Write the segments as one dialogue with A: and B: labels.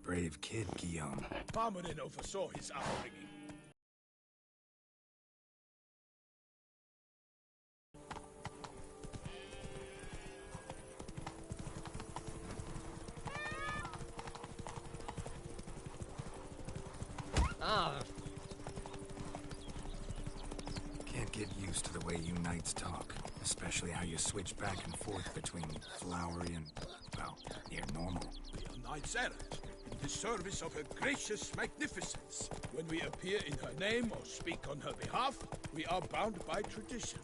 A: Brave kid, Guillaume.
B: Parmanin oversaw his upbringing.
A: Can't get used to the way you knights talk. Especially how you switch back and forth between flowery and, well, near normal.
B: We are knights errant, in the service of her gracious magnificence. When we appear in her name or speak on her behalf, we are bound by tradition.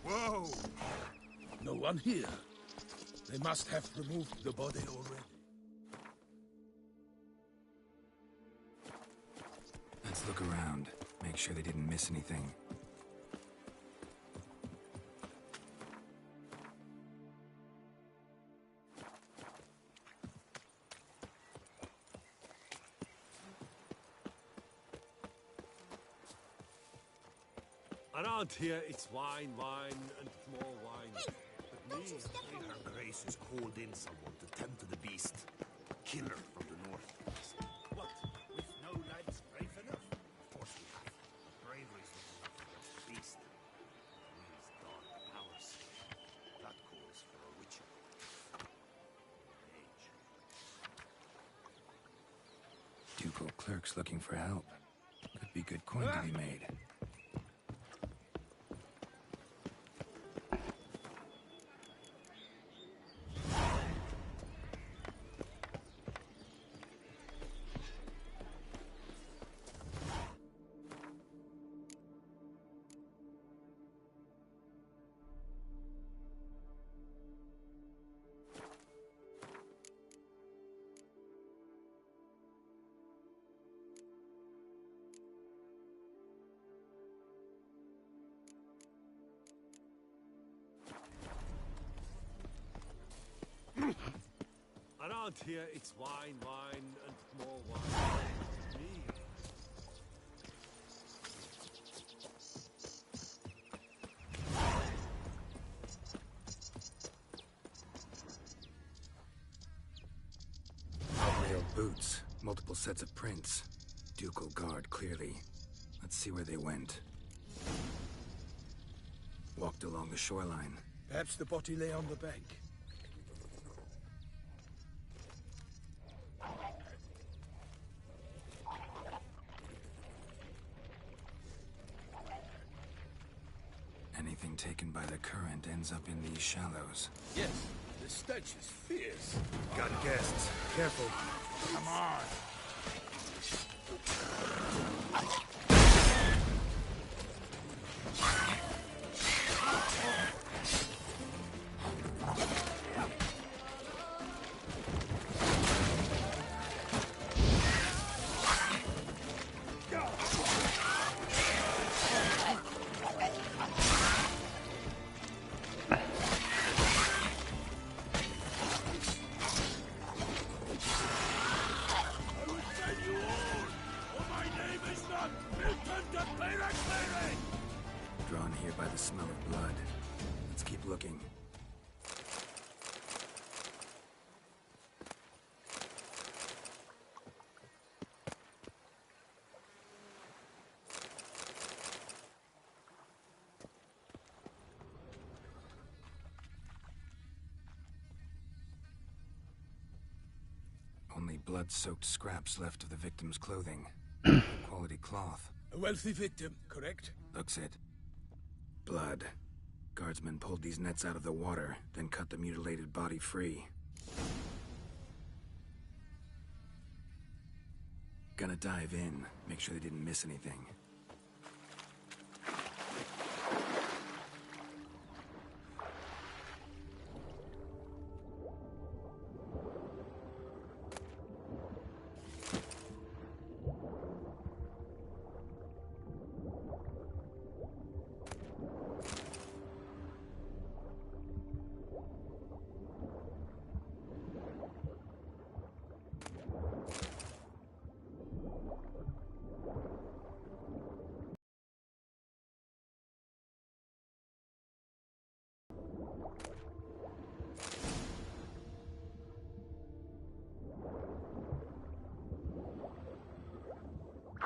C: Whoa!
B: No one here. They must have removed the body already.
A: Let's look around. Make sure they didn't miss anything.
C: Around here, it's wine, and more wine. But me, her grace has called in someone to tend to the beast. Killer from the north. What? With no lives brave enough? Of course we have. Bravery's not enough against the beast. These dark powers. That calls for a witcher. Mage.
A: Ducal clerks looking for help. Could be good coin to be made.
C: Around here, it's wine, and more wine. Me.
A: Nailed boots, multiple sets of prints. Ducal guard, clearly. Let's see where they went. Walked along the shoreline.
B: Perhaps the body lay on the bank.
A: Anything taken by the current ends up in these shallows.
B: Yes, the stench is fierce.
C: Got guests. Careful.
B: Come on.
A: Drawn here by the smell of blood. Let's keep looking. Only blood-soaked scraps left of the victim's clothing. Quality cloth.
B: A wealthy victim, correct?
A: Looks it. blood. Guardsmen pulled these nets out of the water, then cut the mutilated body free. Gonna dive in, make sure they didn't miss anything.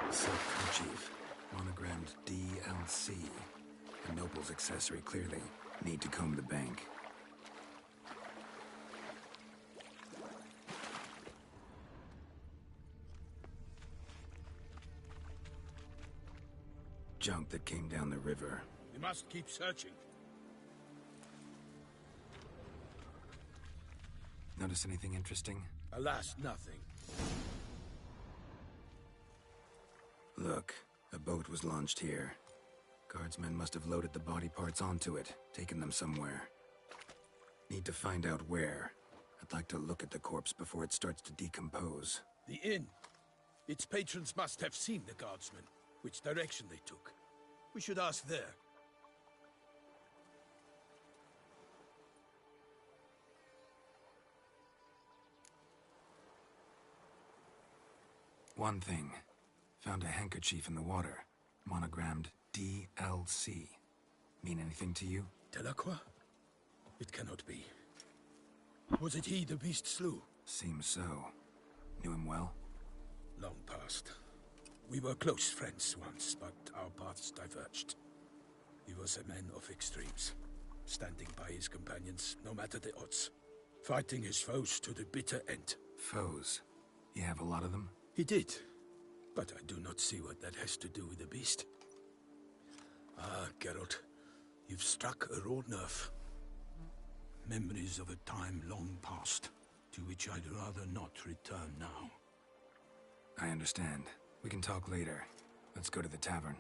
A: Silk kerchief, monogrammed DLC. A noble's accessory, clearly. Need to comb the bank. Junk that came down the river.
B: We must keep searching.
A: Notice anything interesting?
B: Alas, nothing.
A: Look, a boat was launched here. Guardsmen must have loaded the body parts onto it, taken them somewhere. Need to find out where. I'd like to look at the corpse before it starts to decompose.
B: The inn. Its patrons must have seen the guardsmen, which direction they took. We should ask there.
A: One thing. Found a handkerchief in the water. Monogrammed DLC. Mean anything to you?
B: Delacroix? It cannot be. Was it he the beast slew?
A: Seems so. Knew him well?
B: Long past. We were close friends once, but our paths diverged. He was a man of extremes, standing by his companions, no matter the odds. Fighting his foes to the bitter end.
A: Foes? You have a lot of them?
B: He did. But I do not see what that has to do with the beast. Ah, Geralt, you've struck a raw nerve. Memories of a time long past, to which I'd rather not return now.
A: I understand. We can talk later. Let's go to the tavern.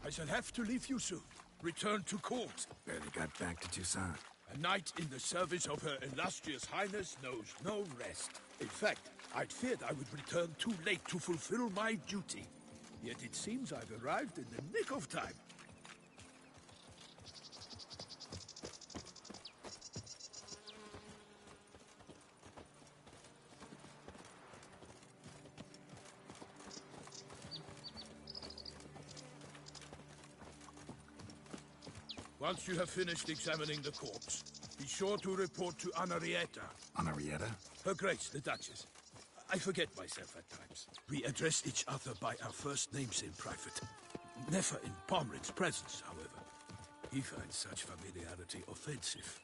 B: I shall have to leave you soon. Return to court.
A: Barely got back to Toussaint.
B: A knight in the service of Her Illustrious Highness knows no rest. In fact, I'd feared I would return too late to fulfill my duty. Yet it seems I've arrived in the nick of time. Once you have finished examining the corpse, be sure to report to Anarietta.
A: Anarietta?
B: Her Grace, the Duchess. I forget myself at times. We address each other by our first names in private. Never in Pomred's presence, however. He finds such familiarity offensive.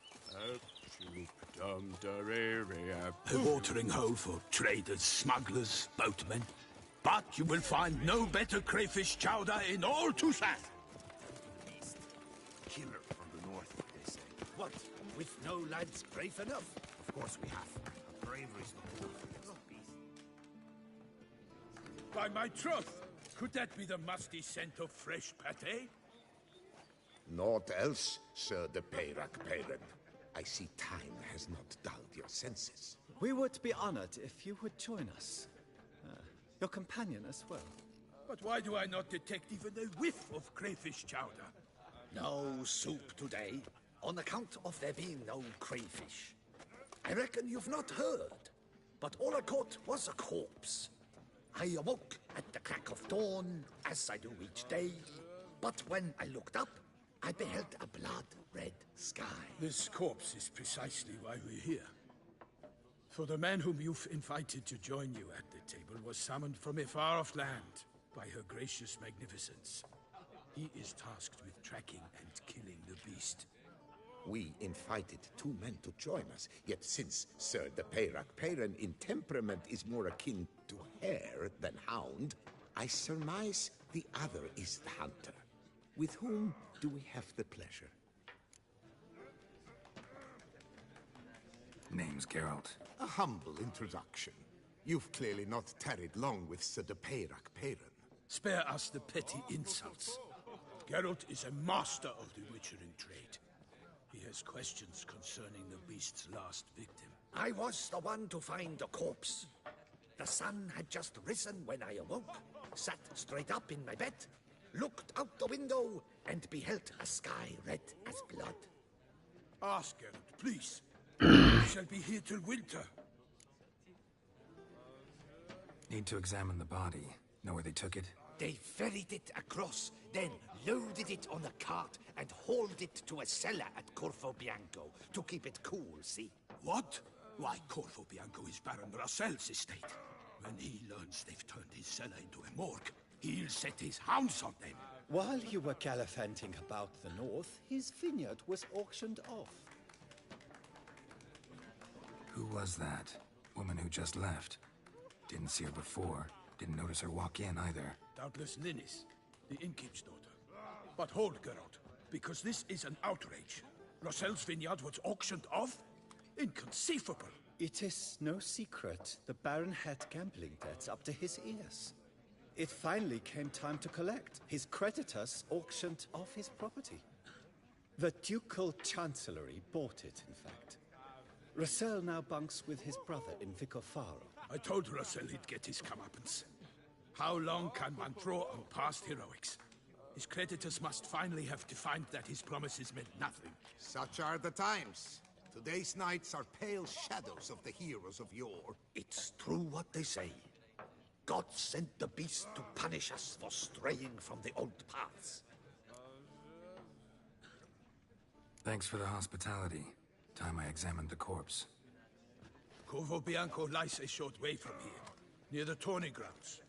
B: A watering hole for traders, smugglers, boatmen. But you will find no better crayfish chowder in all Toussaint.
C: Killer from the north, they say. What? With no lads brave enough? Of course we have. Bravery's the whole thing, not beast.
B: By my troth, could that be the musty scent of fresh pâté?
D: Naught else, Sir de Peyrac Peyran. I see time has not dulled your senses.
E: We would be honored if you would join us. Your companion as well.
B: But why do I not detect even a whiff of crayfish chowder?
F: No soup today, on account of there being no crayfish. I reckon you've not heard, but all I caught was a corpse. I awoke at the crack of dawn, as I do each day, but when I looked up, I beheld a blood-red sky.
B: This corpse is precisely why we're here. For the man whom you've invited to join you at the table was summoned from a far-off land by her gracious magnificence. He is tasked with tracking and killing the beast.
D: We invited two men to join us, yet since Sir de Peyrac Peyran in temperament is more akin to hare than hound, I surmise the other is the hunter. With whom do we have the pleasure?
A: Name's Geralt.
G: A humble introduction. You've clearly not tarried long with Sir de Peyrac Peyran.
B: Spare us the petty insults. Geralt is a master of the witchering trade. He has questions concerning the beast's last victim.
F: I was the one to find the corpse. The sun had just risen when I awoke, sat straight up in my bed, looked out the window, and beheld a sky red as blood.
B: Ask Geralt, please. We shall be here till winter.
A: Need to examine the body. Know where they took it?
F: They ferried it across, then loaded it on a cart and hauled it to a cellar at Corvo Bianco to keep it cool, see?
B: What? Why, Corvo Bianco is Baron Rossel's estate. When he learns they've turned his cellar into a morgue, he'll set his hounds on them.
E: While you were gallivanting about the north, his vineyard was auctioned off.
A: Who was that? Woman who just left. Didn't see her before. Didn't notice her walk in either.
B: Doubtless Ninnis, the innkeep's daughter. But hold, Geralt, because this is an outrage. Rossel's vineyard was auctioned off? Inconceivable.
E: It is no secret the Baron had gambling debts up to his ears. It finally came time to collect. His creditors auctioned off his property. The Ducal Chancellery bought it, in fact. Rossel now bunks with his brother in Vicofaro.
B: I told Rossel he'd get his comeuppance. How long can one draw on past heroics? His creditors must finally have defined that his promises meant nothing.
G: Such are the times. Today's knights are pale shadows of the heroes of yore.
F: It's true what they say. God sent the beast to punish us for straying from the old paths.
A: Thanks for the hospitality. Time I examined the corpse.
B: Corvo Bianco lies a short way from here, near the tourney grounds.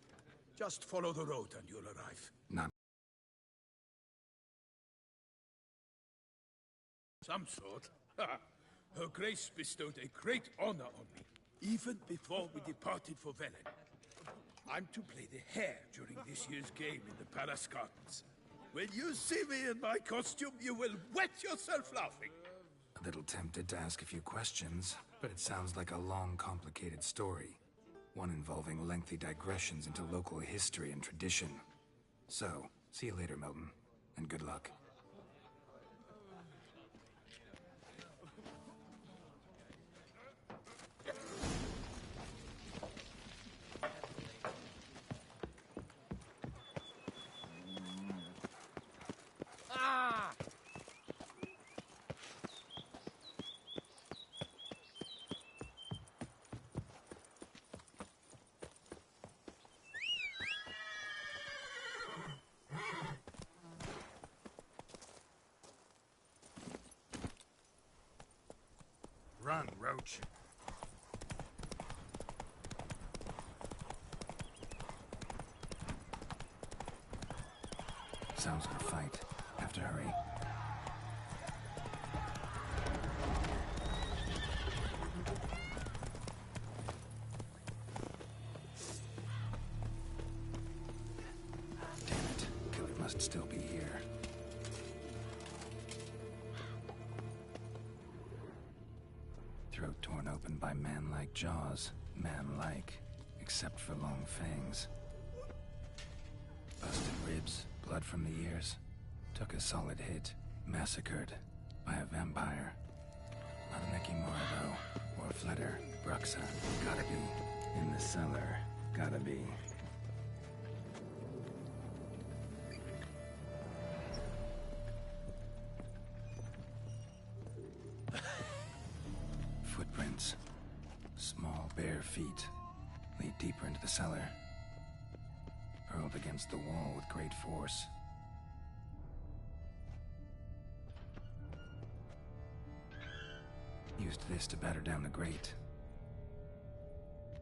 B: Just follow the road and you'll arrive.
A: Not
B: Some sort. Her Grace bestowed a great honor on me, even before we departed for Velen. I'm to play the hare during this year's game in the Palace Gardens. When you see me in my costume, you will wet yourself laughing.
A: a little tempted to ask a few questions, but it sounds like a long, complicated story. One involving lengthy digressions into local history and tradition. So, see you later, Milton, and good luck.
C: Run, Roach.
A: Sounds like a fight. Have to hurry. Damn it. Killer must still be here. Throat torn open by man-like jaws. Man-like, except for long fangs. Busted ribs, blood from the ears. Took a solid hit. Massacred by a vampire. Not a Nekimura, though. Or a Fletter. Bruxa. Gotta be. In the cellar. Gotta be. Footprints. Small, bare feet. Lead deeper into the cellar. Hurled against the wall with great force. Used this to batter down the grate.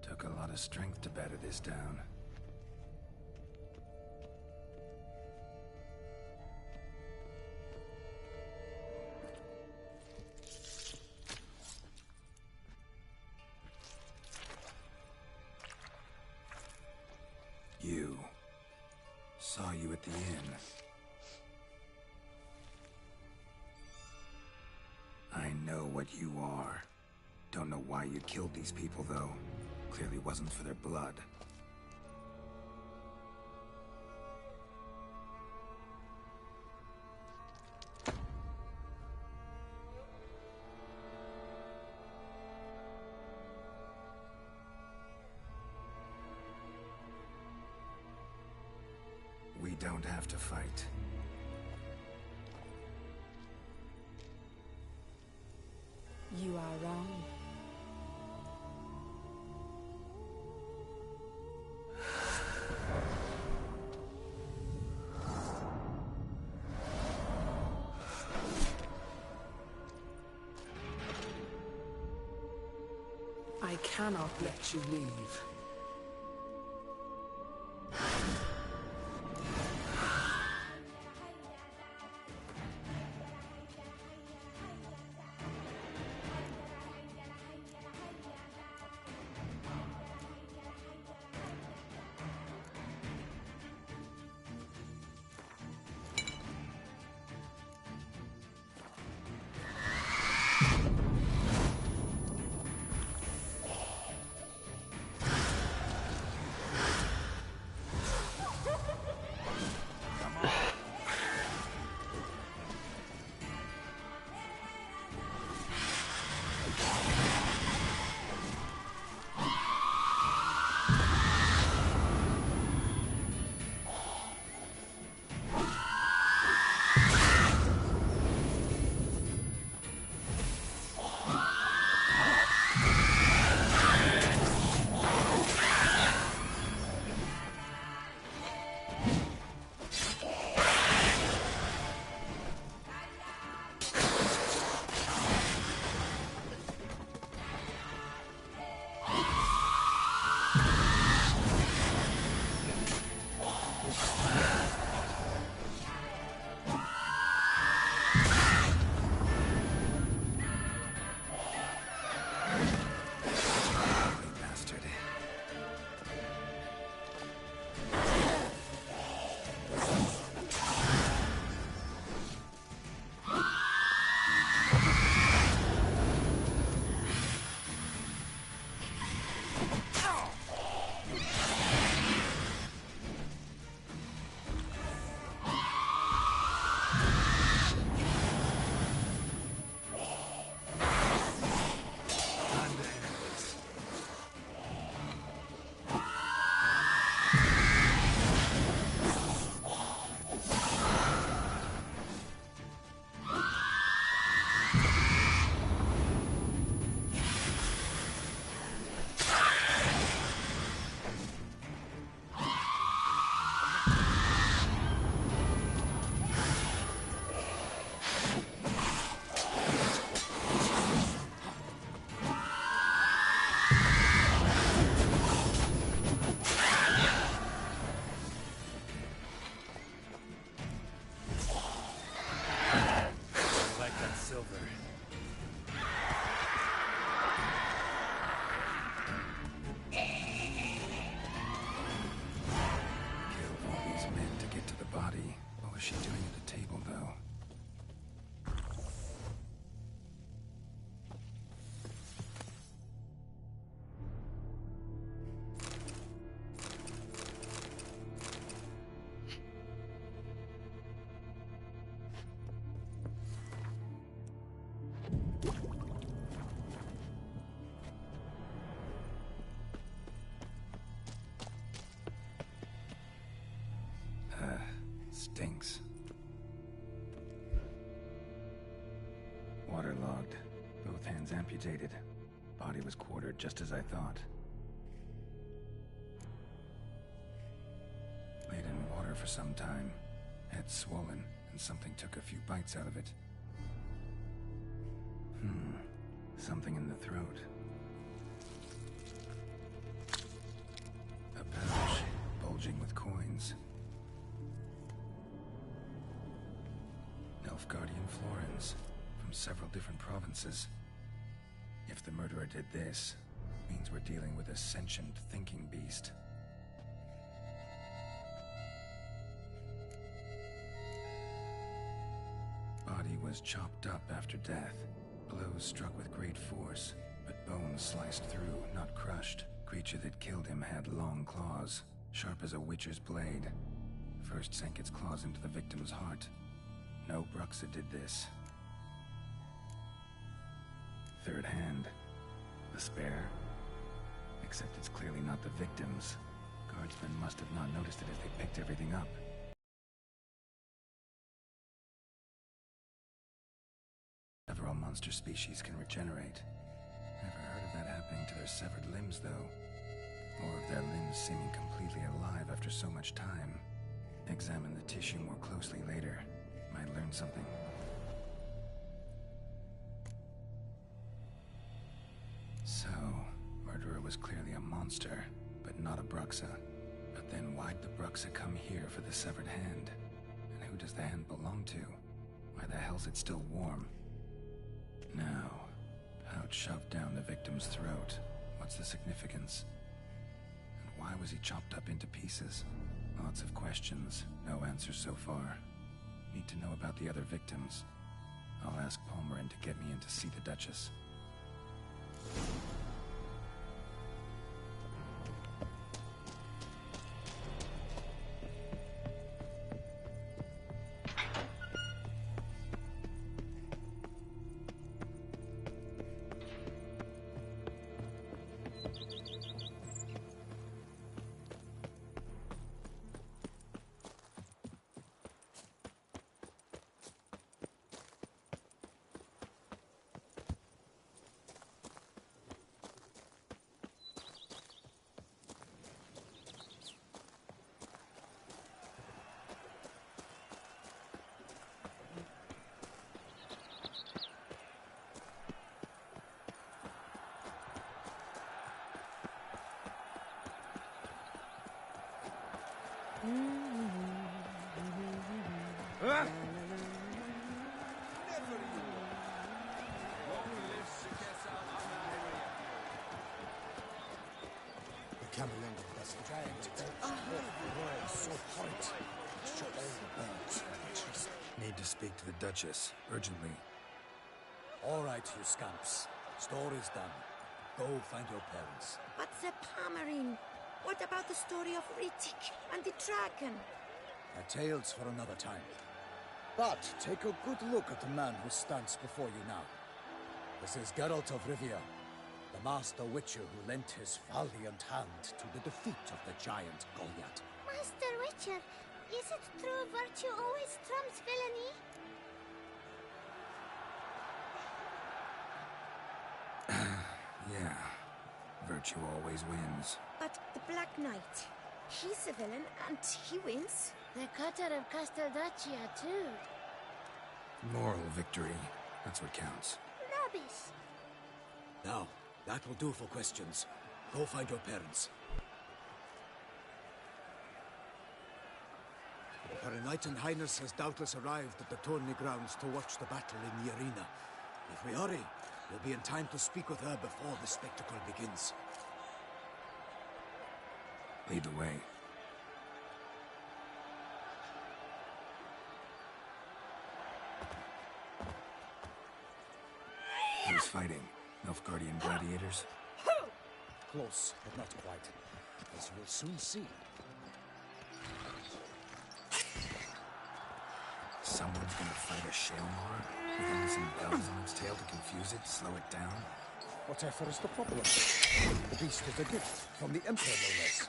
A: Took a lot of strength to batter this down. You. Saw you at the inn. what you are. Don't know why you killed these people, though. Clearly wasn't for their blood. We don't have to fight.
H: You are wrong. I cannot let you leave.
A: Stinks. Waterlogged. Both hands amputated. Body was quartered just as I thought. Laid in water for some time. Head swollen, and something took a few bites out of it. Something in the throat. A pouch, bulging with coins. Nilfgaardian florins, from several different provinces. If the murderer did this, means we're dealing with a sentient thinking beast. Body was chopped up after death, Blows struck with great force, but bones sliced through, not crushed. Creature that killed him had long claws, sharp as a witcher's blade. First sank its claws into the victim's heart. No Bruxa did this. Third hand. The spare? Except it's clearly not the victim's. Guardsmen must have not noticed it as they picked everything up. Several monster species can regenerate. Never heard of that happening to their severed limbs, though. Or of their limbs seeming completely alive after so much time. Examine the tissue more closely later. Might learn something. So, murderer was clearly a monster, but not a Bruxa. But then why'd the Bruxa come here for the severed hand? And who does the hand belong to? Why the hell's it still warm? Now, pouch shoved down the victim's throat. What's the significance? And why was he chopped up into pieces? Lots of questions, no answers so far. Need to know about the other victims. I'll ask Palmerin to get me in to see the Duchess. Need to speak to the Duchess, urgently.
F: All right, you scamps. Story's done. Go find your parents.
I: But the Palmerin, what about the story of Rittik and the dragon?
F: Our tales for another time. But take a good look at the man who stands before you now. This is Geralt of Rivia, the master witcher who lent his valiant hand to the defeat of the giant Goliath.
J: Master Witcher, is it true virtue always trumps villainy?
A: Yeah, virtue always wins.
I: But the Black Knight, he's a villain and he wins.
J: The cutter of Casteldacia, too.
A: Moral victory, that's what counts.
J: Rubbish.
F: Now, that will do for questions. Go find your parents. Her Knight and Highness has doubtless arrived at the tourney grounds to watch the battle in the arena. If we hurry, we'll be in time to speak with her before the spectacle begins.
A: Lead the way. Who's fighting? Nilfgaardian gladiators?
F: Close, but not quite. As you'll soon see.
A: Someone's gonna fight a Shaelmaar? With only some bells on its tail to confuse it, slow it down?
F: Whatever is the problem? The beast is a gift from the Emperor, no less.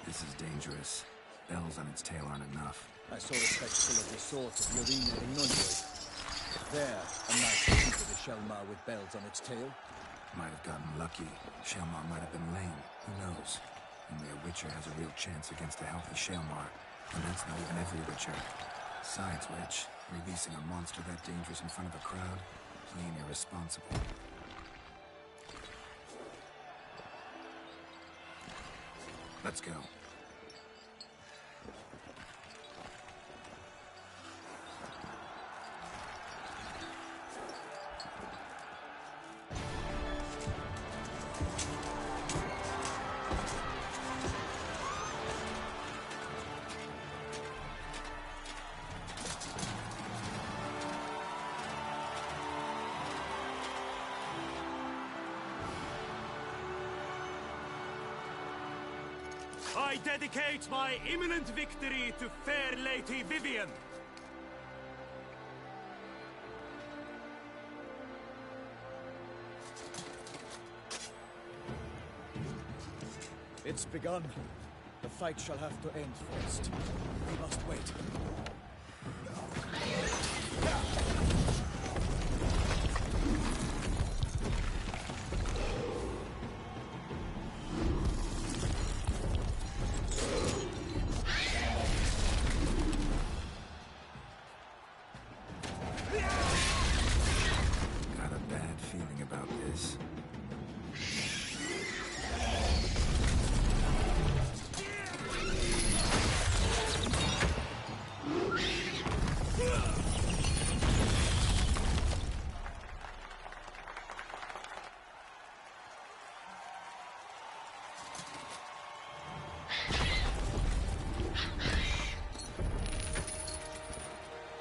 A: This is dangerous. Bells on its tail aren't enough.
F: I saw a spectacle of the sort at the arena in Nunwood. There, a knight defeated a Shaelmaar with bells on its tail.
A: Might have gotten lucky. Shaelmaar might have been lame. Who knows? Only a Witcher has a real chance against a healthy Shaelmaar. And that's not even every Witcher. Besides which, releasing a monster that dangerous in front of a crowd? Plain irresponsible. Let's go.
C: I dedicate my imminent victory to fair Lady Vivian.
E: It's begun. The fight shall have to end first. We must wait.
A: Got a bad feeling about this.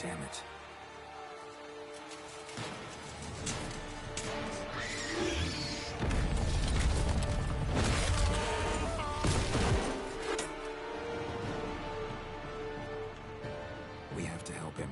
A: Damn it. We have to help him.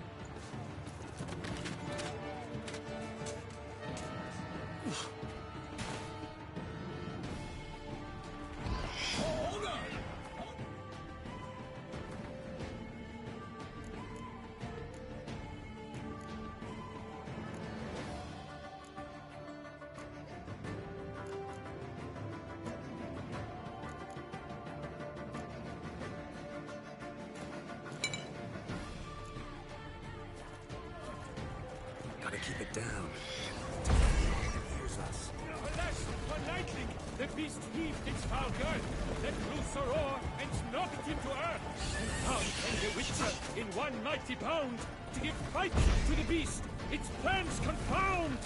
A: Gotta keep it down. Here's us.
K: Alas, for lightning, the beast heaved its foul girth, let loose a roar, and knocked him to earth. And down came the Witcher in one mighty bound, to give fight to the beast, its plans confound.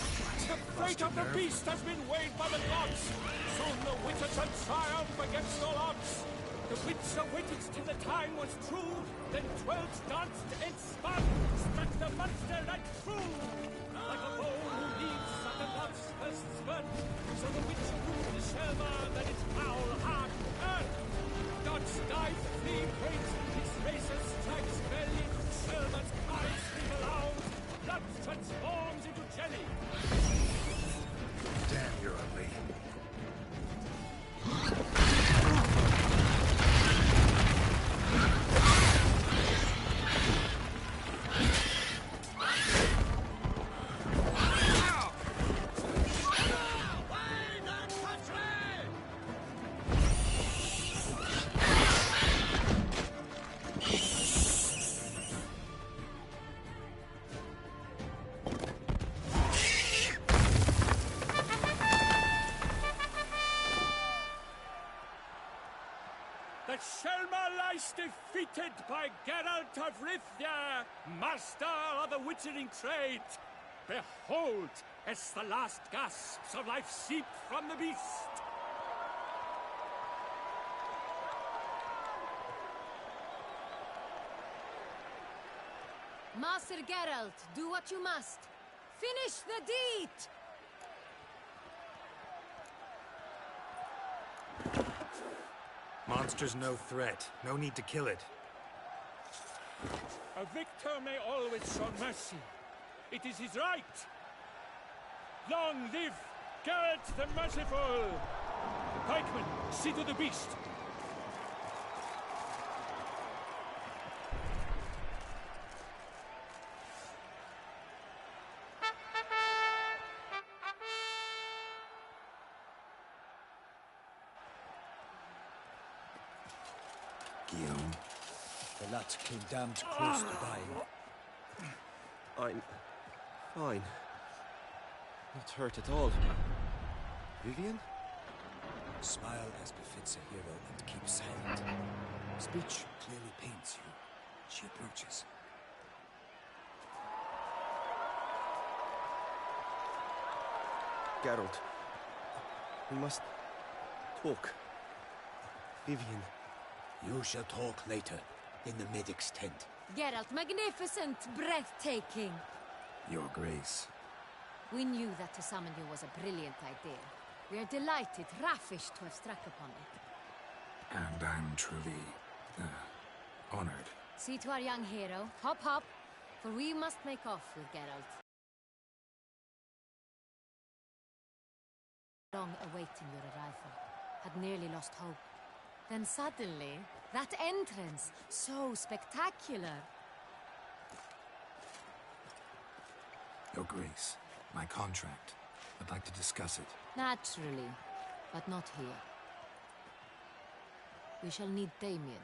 K: The fate of the beast has been weighed by the gods. Soon the Witcher shall triumph against all odds. The Witcher waited till the time was true, then 12 danced and spun, struck the monster right through. Like a bow who leaves at the love's first spurt, so the Witcher grew the Shelma that its foul heart earth. Dodge, dive, flee, breaks, its razor strikes belly, Shelma's eyes scream aloud, blood transforms into jelly.
C: Damn, you're ugly.
K: The Shelma lies defeated by Geralt of Rivia, master of the witchering trade. Behold, as the last gasps of life seep from the beast.
L: Master Geralt, do what you must. Finish the deed!
A: Monster's no threat. No need to kill it.
K: A victor may always show mercy. It is his right. Long live Geralt the Merciful! Pikeman, see to the beast.
A: Guillaume.
E: The lad came damned close to dying.
M: I'm fine. Not hurt at all. Vivian?
E: Smile as befits a hero and keep silent. Speech clearly paints you. She approaches.
M: Geralt. We must talk. Vivian.
F: You shall talk later, in the medic's tent.
L: Geralt, magnificent, breathtaking.
A: Your Grace.
L: We knew that to summon you was a brilliant idea. We are delighted, ravished to have struck upon it.
A: And I'm truly, honored.
L: See to our young hero. Hop, hop, for we must make off with Geralt. Long awaiting your arrival. Had nearly lost hope. Then suddenly, that entrance, so spectacular.
A: Your Grace, my contract. I'd like to discuss it.
L: Naturally, but not here. We shall need Damien.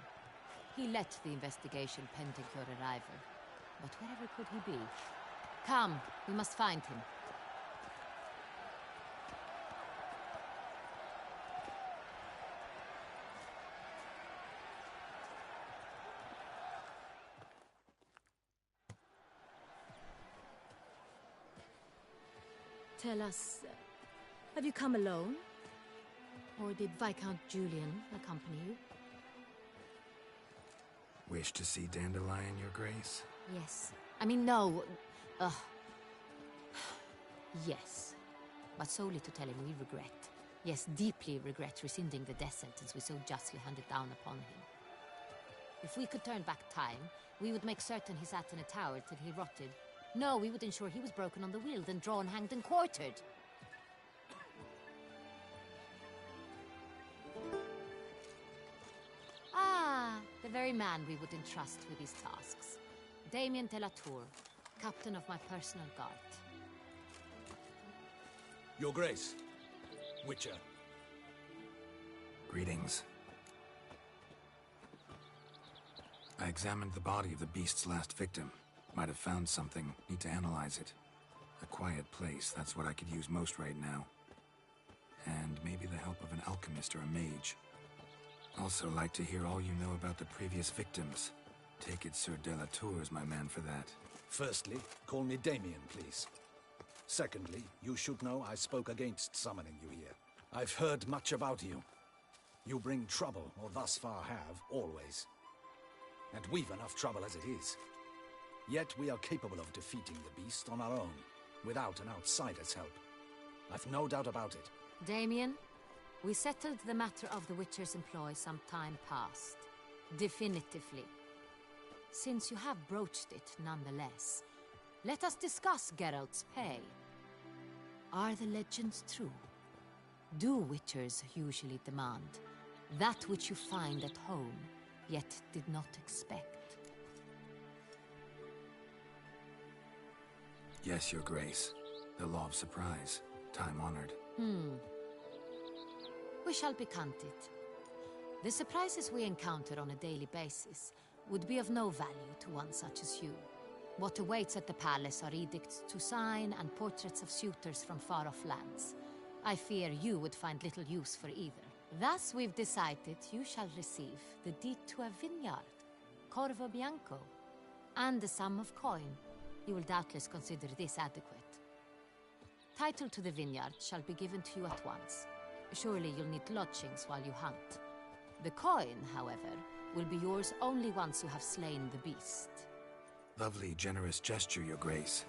L: He let the investigation pending your arrival. But wherever could he be? Come, we must find him. Tell us, have you come alone? Or did Viscount Julian accompany you?
A: Wish to see Dandelion, Your Grace?
L: Yes. I mean, no. Yes. But solely to tell him we regret. Yes, deeply regret rescinding the death sentence we so justly handed down upon him. If we could turn back time, we would make certain he sat in a tower till he rotted. No, we would ensure he was broken on the wheel, then drawn, hanged, and quartered. Ah, the very man we would entrust with these tasks. Damien de la Tour, captain of my personal guard.
F: Your Grace, Witcher.
A: Greetings. I examined the body of the beast's last victim. Might have found something. Need to analyze it. A quiet place, that's what I could use most right now. And maybe the help of an alchemist or a mage. Also like to hear all you know about the previous victims. Take it Sir de la Tour is my man for that.
F: Firstly, call me Damien, please. Secondly, you should know I spoke against summoning you here. I've heard much about you. You bring trouble, or thus far have, always. And we've enough trouble as it is. Yet we are capable of defeating the beast on our own, without an outsider's help. I've no doubt about it.
L: Damien, we settled the matter of the Witcher's employ some time past. Definitively. Since you have broached it nonetheless, let us discuss Geralt's pay. Are the legends true? Do Witchers usually demand that which you find at home, yet did not expect?
A: Yes, Your Grace. The law of surprise. Time-honored.
L: We shall be candid. The surprises we encounter on a daily basis would be of no value to one such as you. What awaits at the palace are edicts to sign and portraits of suitors from far-off lands. I fear you would find little use for either. Thus we've decided you shall receive the deed to a vineyard, Corvo Bianco, and the sum of coin. You will doubtless consider this adequate. Title to the vineyard shall be given to you at once. Surely you'll need lodgings while you hunt. The coin, however, will be yours only once you have slain the beast.
A: Lovely, generous gesture, Your Grace.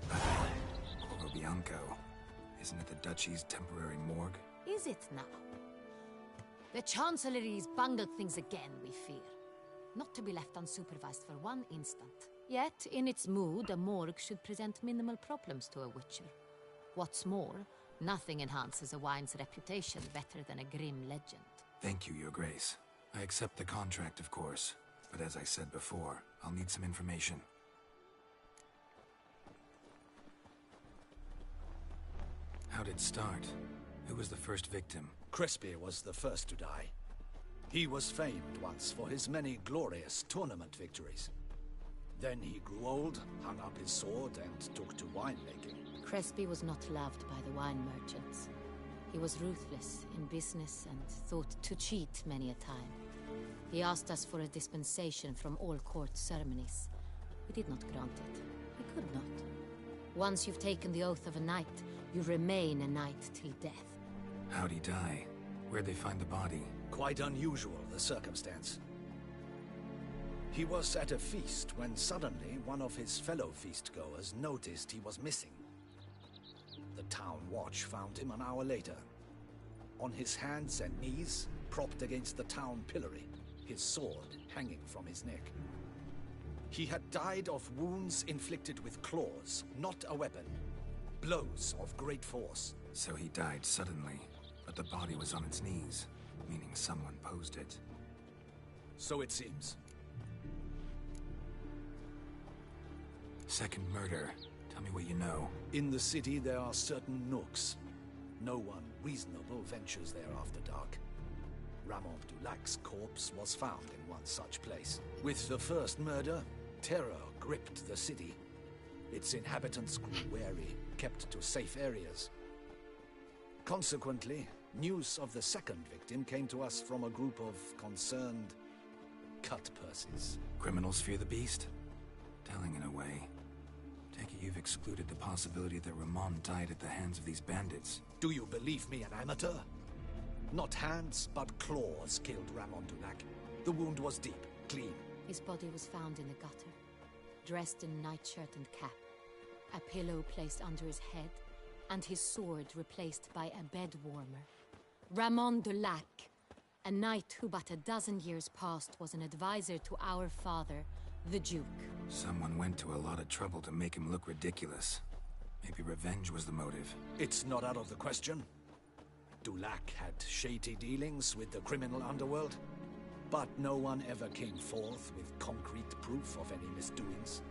A: Corvo Bianco. Isn't it the Duchy's temporary morgue?
L: Is it now? The Chancellery's bungled things again, we fear. Not to be left unsupervised for one instant. Yet, in its mood, a morgue should present minimal problems to a Witcher. What's more, nothing enhances a wine's reputation better than a grim legend.
A: Thank you, Your Grace. I accept the contract, of course. But as I said before, I'll need some information. How'd it start? Who was the first victim?
F: Crespi was the first to die. He was famed once for his many glorious tournament victories. Then he grew old, hung up his sword, and took to winemaking.
L: Crespi was not loved by the wine merchants. He was ruthless in business and thought to cheat many a time. He asked us for a dispensation from all court ceremonies. We did not grant it. We could not. Once you've taken the oath of a knight, you remain a knight till death.
A: How'd he die? Where'd they find the body?
F: Quite unusual, the circumstance. He was at a feast when suddenly one of his fellow feastgoers noticed he was missing. The town watch found him an hour later. On his hands and knees, propped against the town pillory, his sword hanging from his neck. He had died of wounds inflicted with claws, not a weapon. Blows of great force.
A: So he died suddenly, but the body was on its knees, meaning someone posed it.
F: So it seems.
A: Second murder. Tell me what you know.
F: In the city there are certain nooks. No one reasonable ventures there after dark. Ramon Dulac's corpse was found in one such place. With the first murder, terror gripped the city. Its inhabitants grew wary, kept to safe areas. Consequently, news of the second victim came to us from a group of concerned cut-purses.
A: Criminals fear the beast? Telling in a way. Take it you've excluded the possibility that Ramon died at the hands of these bandits.
F: Do you believe me, an amateur? Not hands, but claws killed Ramon Dulac. The wound was deep, clean.
L: His body was found in the gutter, dressed in nightshirt and cap, a pillow placed under his head, and his sword replaced by a bed warmer. Ramon Dulac, a knight who but a dozen years past was an advisor to our father, the Duke.
A: Someone went to a lot of trouble to make him look ridiculous. Maybe revenge was the motive.
F: It's not out of the question. Dulac had shady dealings with the criminal underworld, but no one ever came forth with concrete proof of any misdoings.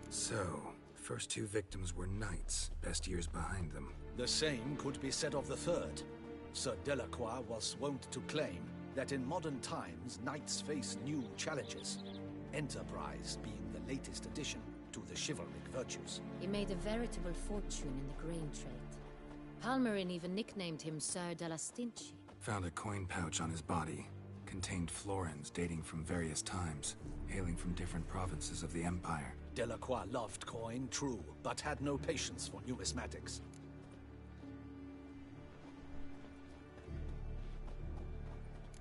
A: So, first two victims were knights, best years behind them.
F: The same could be said of the third. Sir Delacroix was wont to claim that in modern times, knights face new challenges, enterprise being the latest addition to the chivalric virtues.
L: He made a veritable fortune in the grain trade. Palmerin even nicknamed him Sir de la Stinchi.
A: Found a coin pouch on his body. Contained florins dating from various times, hailing from different provinces of the Empire.
F: Delacroix loved coin, true, but had no patience for numismatics.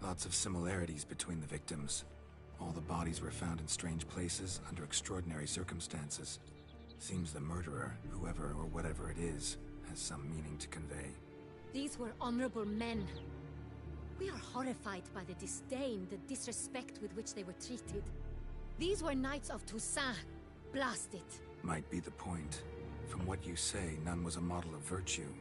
A: Lots of similarities between the victims. All the bodies were found in strange places under extraordinary circumstances. Seems the murderer, whoever or whatever it is, has some meaning to convey.
L: These were honorable men. We are horrified by the disdain, the disrespect with which they were treated. These were knights of Toussaint. Blast it.
A: Might be the point. From what you say, none was a model of virtue.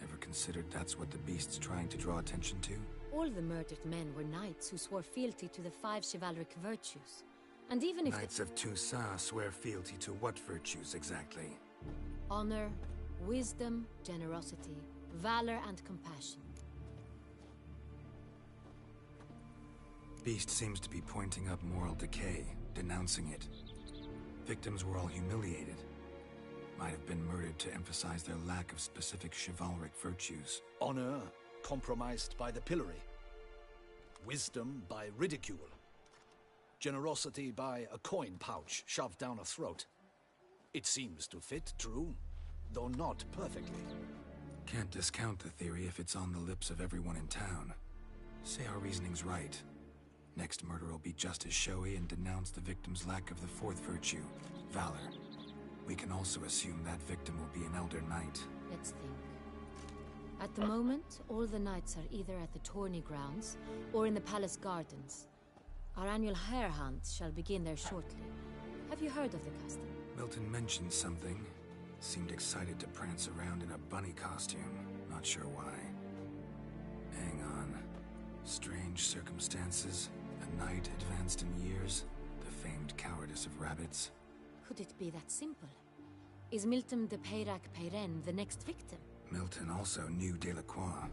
A: Ever considered that's what the beast's trying to draw attention to?
L: All the murdered men were knights who swore fealty to the 5 chivalric virtues. And even if
A: Knights of Toussaint swear fealty to what virtues exactly?
L: honor, wisdom, generosity, valor, and compassion.
A: Beast seems to be pointing up moral decay, denouncing it. Victims were all humiliated. Might have been murdered to emphasize their lack of specific chivalric virtues.
F: Honor compromised by the pillory. Wisdom by ridicule. Generosity by a coin pouch shoved down a throat. It seems to fit, true, though not perfectly.
A: Can't discount the theory if it's on the lips of everyone in town. Say our reasoning's right. Next murder will be just as showy and denounce the victim's lack of the fourth virtue, valor. We can also assume that victim will be an elder knight.
L: Let's think. At the moment, all the knights are either at the tourney grounds or in the palace gardens. Our annual hare hunt shall begin there shortly. Have you heard of the custom?
A: Milton mentioned something. Seemed excited to prance around in a bunny costume. Not sure why. Hang on. Strange circumstances. A knight advanced in years. The famed cowardice of rabbits.
L: Could it be that simple? Is Milton de Peyrac-Peyren the next victim?
A: Milton also knew Delacroix.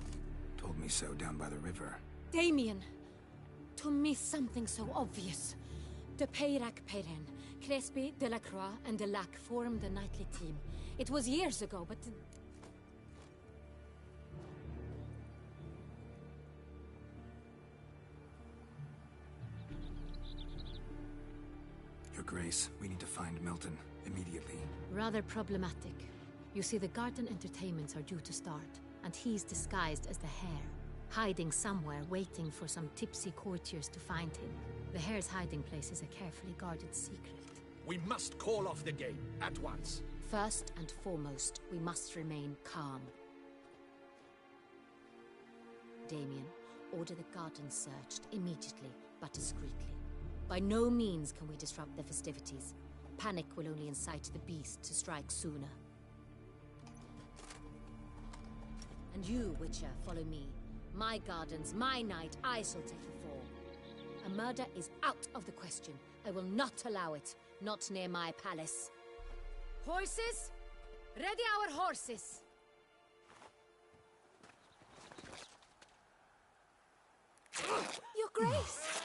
A: Told me so down by the river.
L: Damien! To miss something so obvious. De Peyrac-Peyren, Crespi, Delacroix, and Delac formed a knightly team. It was years ago, but...
A: Your Grace, we need to find Milton, immediately.
L: Rather problematic. You see, the garden entertainments are due to start, and he's disguised as the hare, hiding somewhere, waiting for some tipsy courtiers to find him. The hare's hiding place is a carefully guarded secret.
F: We must call off the game, at once.
L: First and foremost, we must remain calm. Damien, order the gardens searched immediately, but discreetly. By no means can we disrupt the festivities. Panic will only incite the beast to strike sooner. And you, Witcher, follow me. My gardens, my night, I shall take the fall. A murder is out of the question. I will not allow it. Not near my palace. Horses? Ready our horses!
I: Your Grace!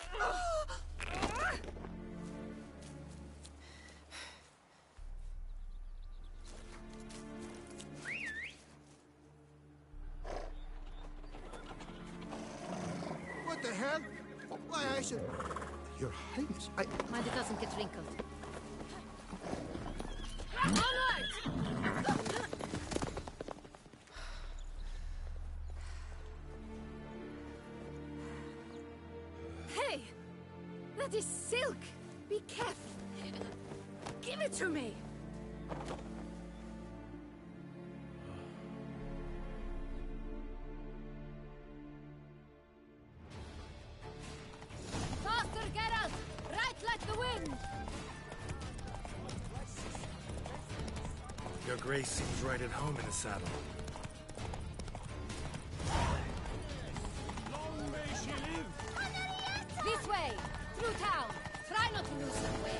G: What the hell? Why, I should... Your Highness,
L: Mind it doesn't get wrinkled. Onward!
I: Hey! That is silk! Be careful! Give it to me!
L: Faster, Geralt! Right like the wind!
A: Your Grace seems right at home in the saddle.
K: Long may she live!
L: This way! Through town! Try not to lose your way!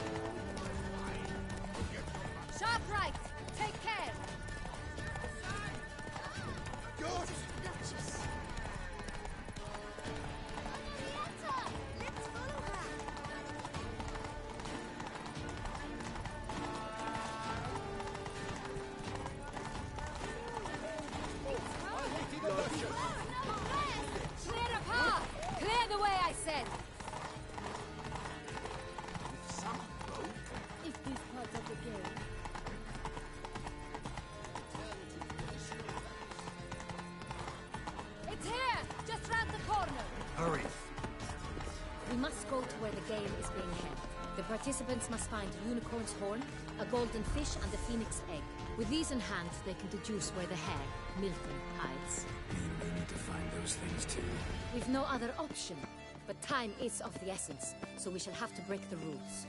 L: Sharp right! Take care!
G: Good!
J: Duchess! Henrietta! Let's follow her!
L: Clear a path! Clear the way, I said!
I: If this part of the game...
L: It's here! Just round the corner!
A: Hurry!
L: We must go to where the game is being held. The participants must find a unicorn's horn, a golden fish, and a phoenix egg. With these in hand, they can deduce where the hare, Milton, hides.
A: We need to find those things too.
L: We've no other option. But time is of the essence, so we shall have to break the rules.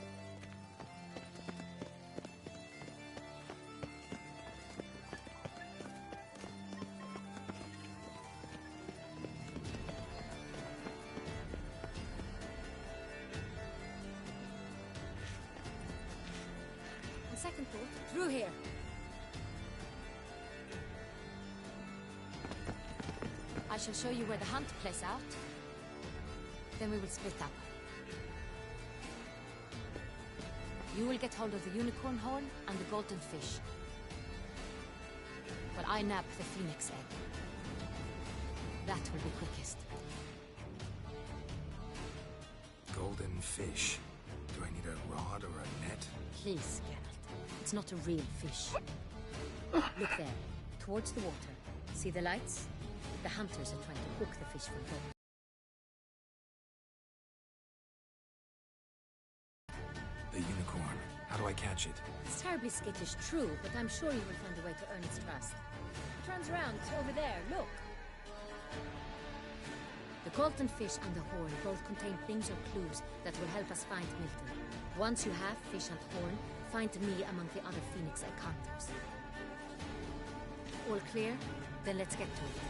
L: On second thought, through here. I shall show you where the hunt plays out. Then we will split up. You will get hold of the unicorn horn and the golden fish. While I nab the phoenix egg. That will be quickest.
A: Golden fish. Do I need a rod or a net?
L: Please, Geralt. It's not a real fish. Look there, towards the water. See the lights? The hunters are trying to hook the fish from both.
A: The unicorn. How do I catch it?
L: It's terribly skittish, true, but I'm sure you will find a way to earn its trust. It turns around, over there, look. The golden fish and the horn both contain things or clues that will help us find Milton. Once you have fish and horn, find me among the other Phoenix Egg hunters. All clear? Then let's get to it.